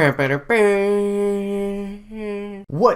What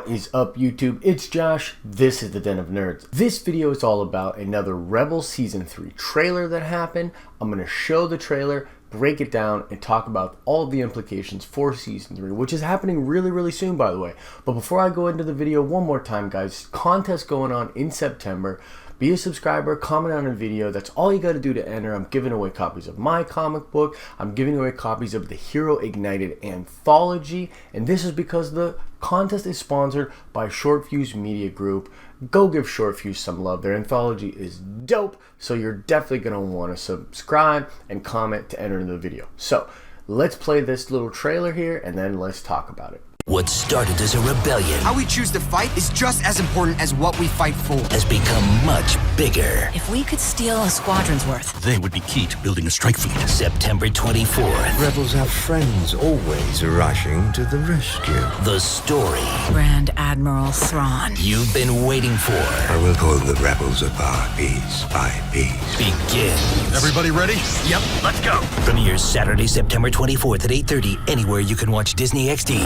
is up, YouTube? It's Josh. This is the Den of Nerds. This video is all about another Rebels Season 3 trailer that happened. I'm going to show the trailer, break it down, and talk about all the implications for Season 3, which is happening really soon, by the way. But before I go into the video, one more time, guys, contest going on in September. Be a subscriber, comment on a video. That's all you got to do to enter. I'm giving away copies of my comic book. I'm giving away copies of the Hero Ignited Anthology. And this is because the contest is sponsored by Short Fuse Media Group. Go give Short Fuse some love. Their anthology is dope. So you're definitely going to want to subscribe and comment to enter into the video. So let's play this little trailer here and then let's talk about it. What started as a rebellion, how we choose to fight is just as important as what we fight for, has become much bigger. If we could steal a squadron's worth, they would be key to building a strike fleet. September 24th. Rebels have friends always rushing to the rescue. The story Grand Admiral Thrawn you've been waiting for. I will pull the rebels apart piece by piece. Begins. Everybody ready? Yep, let's go. Premieres Saturday, September 24th at 8:30, anywhere you can watch Disney XD.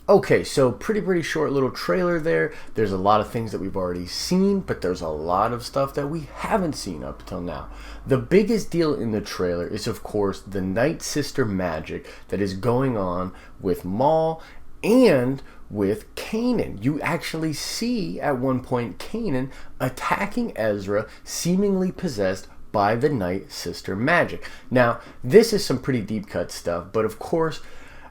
Okay, so pretty short little trailer there. There's a lot of things that we've already seen, but there's a lot of stuff that we haven't seen up till now. The biggest deal in the trailer is, of course, the Nightsister magic that is going on with Maul and with Kanan. You actually see at one point Kanan attacking Ezra, seemingly possessed by the Nightsister magic. Now, this is some pretty deep cut stuff, but of course,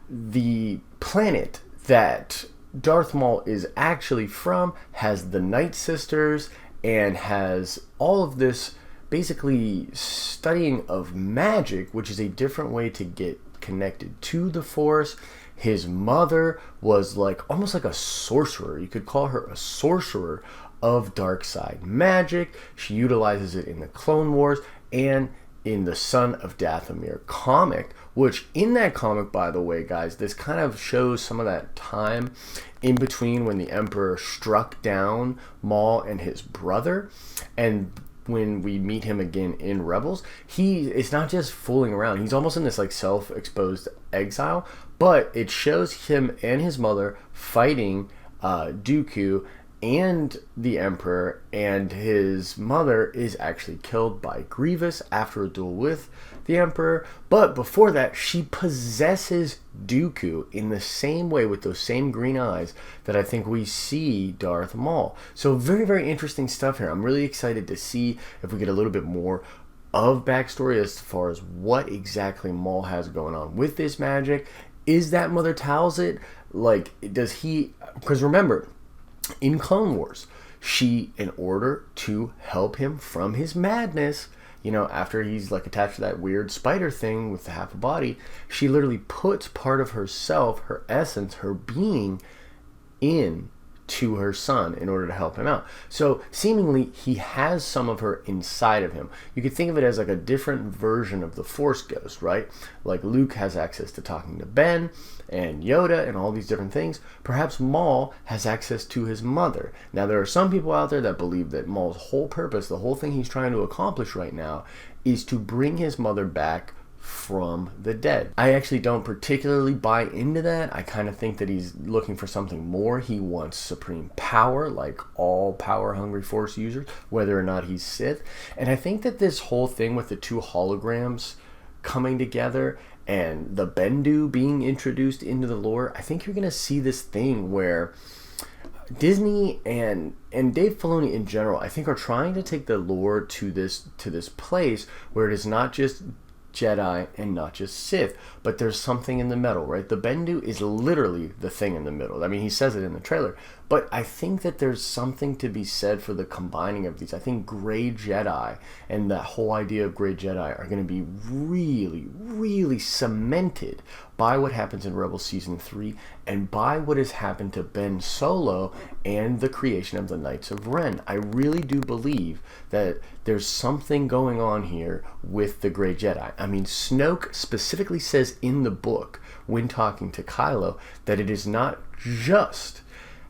the planet that Darth Maul is actually from has the Nightsisters and has all of this basically studying of magic, which is a different way to get connected to the Force. His mother was almost like a sorcerer. You could call her a sorcerer of dark side magic. She utilizes it in the Clone Wars and in the Son of Dathomir comic, which in that comic, by the way, guys, this kind of shows some of that time in between when the Emperor struck down Maul and his brother, and when we meet him again in Rebels, he is not just fooling around. He's almost in this self-exposed exile, but it shows him and his mother fighting Dooku and the Emperor, and his mother is actually killed by Grievous after a duel with the Emperor. But before that, she possesses Dooku in the same way with those same green eyes that I think we see Darth Maul. So very interesting stuff here. I'm really excited to see if we get a little bit more of backstory as far as what exactly Maul has going on with this magic. Is that Mother Talzit? Does he... Because remember, in Clone Wars, she, in order to help him from his madness, after he's attached to that weird spider thing with the half a body, she literally puts part of herself, her essence, her being in to her son in order to help him out. So seemingly he has some of her inside of him. You could think of it as a different version of the Force Ghost, right? Like Luke has access to talking to Ben and Yoda and all these different things. Perhaps Maul has access to his mother. Now, there are some people out there that believe that Maul's whole purpose, the whole thing he's trying to accomplish right now, is to bring his mother back from the dead. I actually don't particularly buy into that. I kind of think that he's looking for something more. He wants supreme power, like all power-hungry Force users, whether or not he's Sith. And I think that this whole thing with the two holograms coming together and the Bendu being introduced into the lore, I think you're going to see this thing where Disney and Dave Filoni in general, I think, are trying to take the lore to this place where it is not just Jedi and not just Sith, but there's something in the middle, right? The Bendu is literally the thing in the middle. I mean, he says it in the trailer, but I think that there's something to be said for the combining of these. I think Grey Jedi and that whole idea of Grey Jedi are going to be really cemented by what happens in Rebels Season 3 and by what has happened to Ben Solo and the creation of the Knights of Ren. I really do believe that there's something going on here with the Grey Jedi. I mean, Snoke specifically says in the book, when talking to Kylo, that it is not just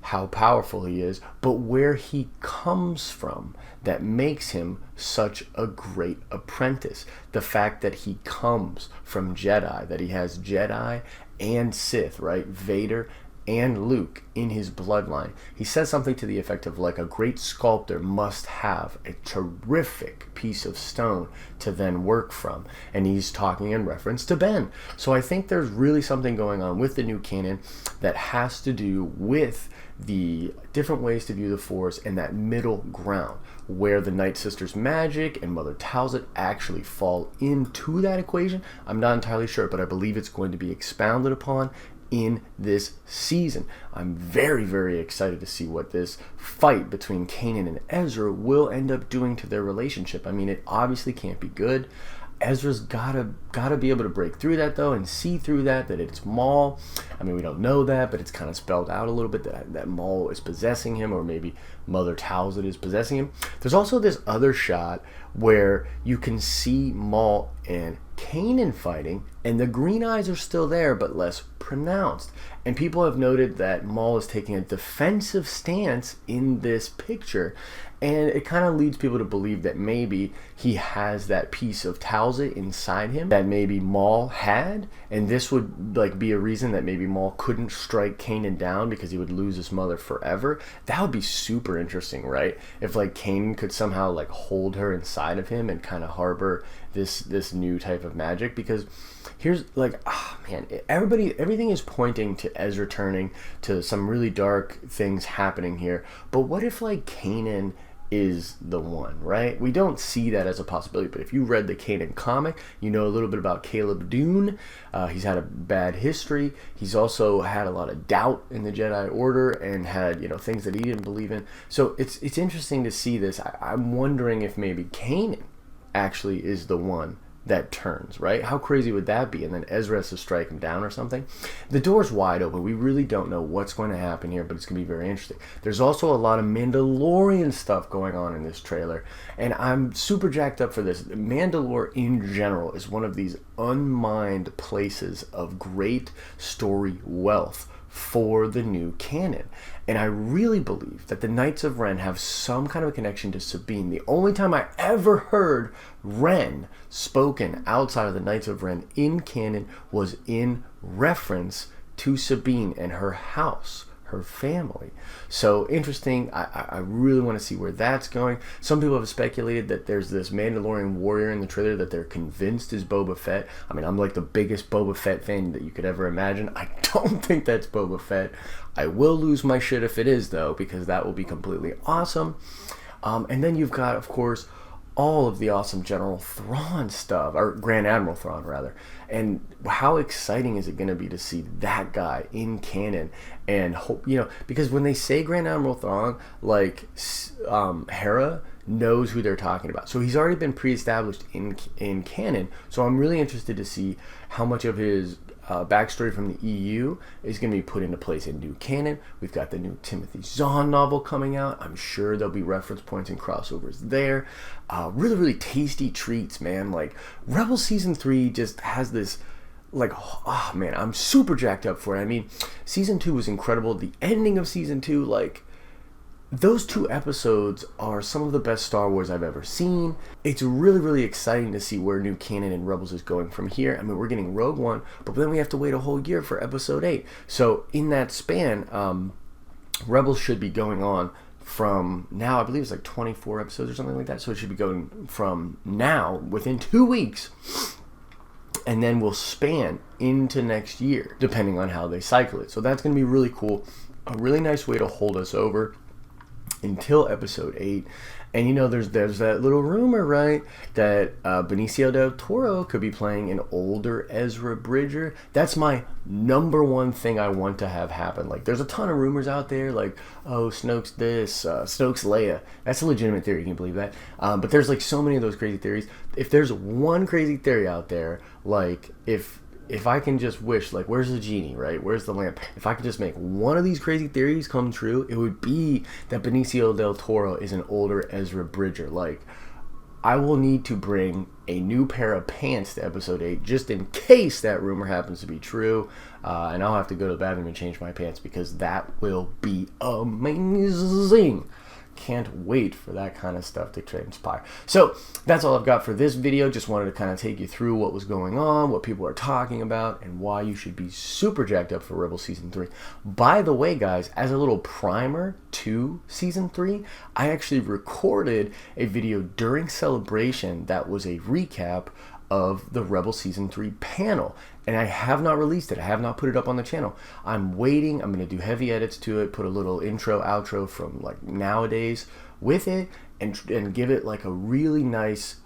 how powerful he is, but where he comes from that makes him such a great apprentice. The fact that he comes from Jedi, that he has Jedi and Sith, right? Vader and Luke in his bloodline. He says something to the effect of like a great sculptor must have a terrific piece of stone to then work from. And he's talking in reference to Ben. So I think there's really something going on with the new canon that has to do with the different ways to view the Force and that middle ground where the Nightsister's magic and Mother Talzit actually fall into that equation. I'm not entirely sure, but I believe it's going to be expounded upon in this season. I'm very, very excited to see what this fight between Kanan and Ezra will end up doing to their relationship. I mean, it obviously can't be good. Ezra's gotta be able to break through that though and see through that it's Maul. I mean, we don't know that, but it's kind of spelled out a little bit that Maul is possessing him, or maybe Mother Talzit is possessing him. There's also this other shot where you can see Maul and Kanan fighting, and the green eyes are still there but less pronounced. And people have noted that Maul is taking a defensive stance in this picture, and it kind of leads people to believe that maybe he has that piece of Talzit inside him that maybe Maul had, and this would like be a reason that maybe Maul couldn't strike Kanan down because he would lose his mother forever. That would be super interesting, right? If like Kanan could somehow like hold her inside of him and kind of harbor this new type of magic, because here's like, man, everything is pointing to Ezra turning, to some really dark things happening here. But what if like Kanan is the one, right? We don't see that as a possibility, but if you read the Kanan comic, you know a little bit about Caleb Dune. He's had a bad history. He's also had a lot of doubt in the Jedi Order and had, things that he didn't believe in. So it's interesting to see this. I'm wondering if maybe Kanan actually is the one that turns, right? How crazy would that be? And then Ezra has to strike him down or something. The door's wide open. We really don't know what's going to happen here, but it's going to be very interesting. There's also a lot of Mandalorian stuff going on in this trailer, and I'm super jacked up for this. Mandalore in general is one of these unmined places of great story wealth for the new canon. And I really believe that the Knights of Ren have some kind of a connection to Sabine. The only time I ever heard Ren spoken outside of the Knights of Ren in canon was in reference to Sabine and her house, her family. So interesting. I really want to see where that's going. Some people have speculated that there's this Mandalorian warrior in the trailer that they're convinced is Boba Fett. I mean, I'm like the biggest Boba Fett fan that you could ever imagine. I don't think that's Boba Fett. I will lose my shit if it is, though, because that will be completely awesome. And then you've got, of course, all of the awesome General Thrawn stuff, or Grand Admiral Thrawn, rather. And how exciting is it going to be to see that guy in canon? And hope, because when they say Grand Admiral Thrawn, like, Hera knows who they're talking about. So he's already been pre-established in canon. So I'm really interested to see how much of his backstory from the EU is going to be put into place in new canon. We've got the new Timothy Zahn novel coming out. I'm sure there'll be reference points and crossovers there. Really, really tasty treats, man. Like, Rebel Season 3 just has this, like, oh man, I'm super jacked up for it. I mean, Season 2 was incredible. The ending of Season 2, like, those 2 episodes are some of the best Star Wars I've ever seen. It's really, really exciting to see where new canon and Rebels is going from here. I mean, we're getting Rogue One, but then we have to wait a whole year for Episode 8. So in that span, Rebels should be going on from now, I believe it's like 24 episodes or something like that. So it should be going from now, within 2 weeks, and then we'll span into next year, depending on how they cycle it. So that's going to be really cool. A really nice way to hold us over until Episode 8. And there's that little rumor, right, that Benicio del Toro could be playing an older Ezra Bridger. That's my number one thing I want to have happen. Like, there's a ton of rumors out there, like, oh, Snoke's this, Snoke's Leia. That's a legitimate theory, can you believe that? But there's like so many of those crazy theories. If there's one crazy theory out there, like, if I can just wish, like, where's the genie, right? Where's the lamp? If I could just make one of these crazy theories come true, it would be that Benicio del Toro is an older Ezra Bridger. Like, I will need to bring a new pair of pants to Episode 8 just in case that rumor happens to be true. And I'll have to go to the bathroom and change my pants because that will be amazing. can't wait for that kind of stuff to transpire. So that's all I've got for this video. Just wanted to kind of take you through what was going on, what people are talking about, and why you should be super jacked up for Rebels Season 3. By the way, guys, as a little primer to Season 3, I actually recorded a video during Celebration that was a recap of the Rebel Season 3 panel, and I have not released it. I have not put it up on the channel. I'm waiting. I'm going to do heavy edits to it, put a little intro, outro from like nowadays with it, and give it like a really nice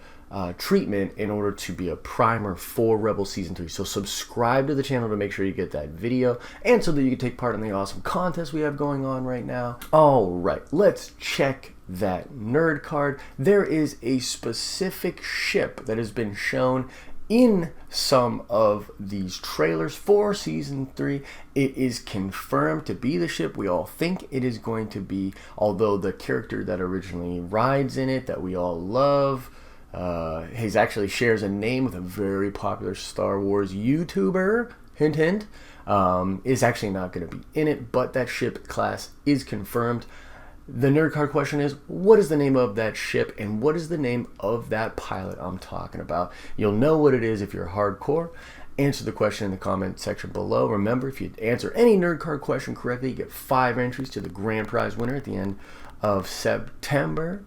treatment in order to be a primer for Rebel Season 3. So subscribe to the channel to make sure you get that video, and so that you can take part in the awesome contest we have going on right now. All right, let's check that nerd card. There is a specific ship that has been shown in some of these trailers for Season 3. It is confirmed to be the ship we all think it is going to be, although the character that originally rides in it, that we all love, he actually shares a name with a very popular Star Wars YouTuber, hint hint, is actually not going to be in it, but that ship class is confirmed. The nerd card question is, what is the name of that ship, and what is the name of that pilot I'm talking about? You'll know what it is if you're hardcore. Answer the question in the comment section below. Remember, if you answer any nerd card question correctly, you get 5 entries to the grand prize winner at the end of September.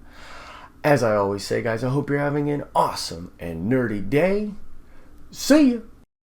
As I always say, guys, I hope you're having an awesome and nerdy day. See ya!